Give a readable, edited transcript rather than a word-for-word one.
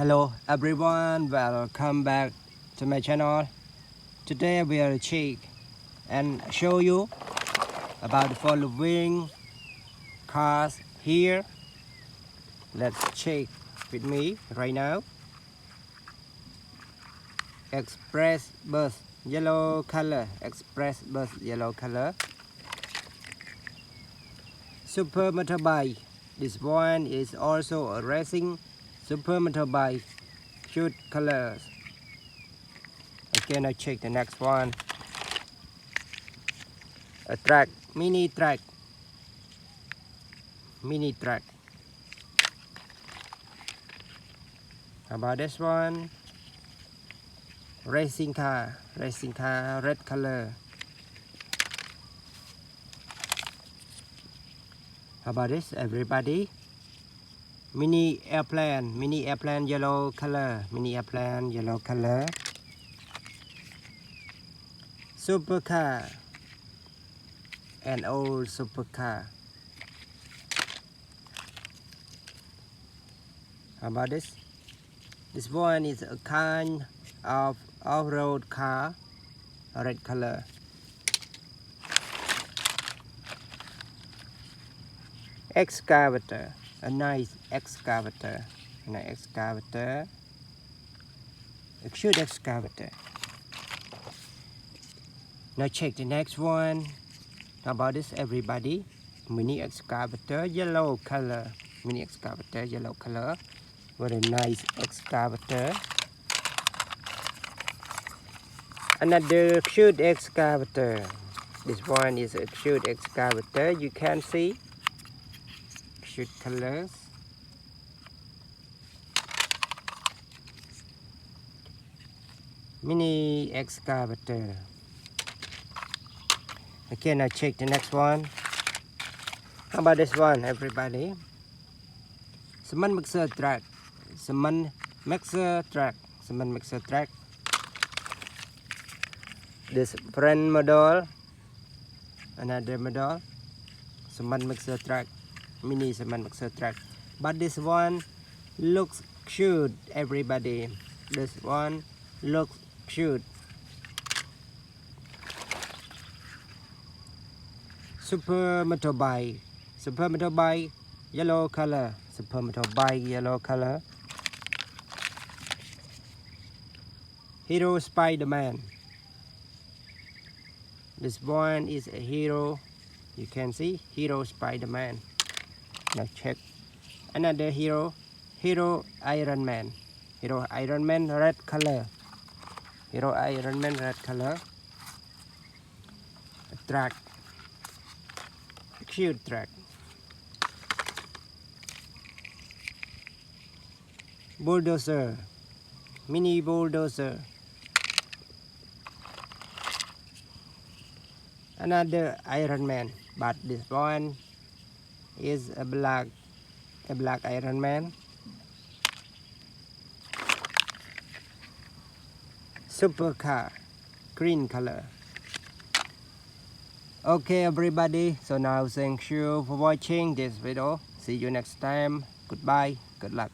Hello everyone, welcome back to my channel. Today we will check and show you about the following cars here. Let's check with me right now. Express bus yellow color, express bus yellow color. Super motorbike, this one is also a racing super motorbike, cute colors. Okay, now check the next one. A truck, mini truck, mini truck. How about this one? Racing car, red color. How about this, everybody? Mini airplane, yellow color, mini airplane, yellow color. Supercar, an old supercar. How about this? This one is a kind of off-road car, red color. Excavator, a nice excavator, a cute excavator. Now check the next one. How about this, everybody? Mini excavator, yellow color, mini excavator, yellow color. What a nice excavator. Another cute excavator. This one is a cute excavator. You can see cute colors. Mini excavator. Okay, now check the next one. How about this one, everybody? Cement mixer truck, cement mixer truck, cement mixer truck. This brand model, another model, cement mixer truck, mini cement mixer truck. But this one looks cute, everybody. This one looks cute. Super motorbike, yellow color, super motorbike, yellow color. Hero Spider-Man. This one is a hero. You can see Hero Spider-Man. Now check another hero, Hero Iron Man. Hero Iron Man, red color. Hero Iron Man, red color. A truck, a cute truck. Bulldozer, mini bulldozer. Another Iron Man, but this one is a black Iron Man. Supercar, green color. Okay, everybody, so now thank you for watching this video. See you next time. Goodbye, good luck.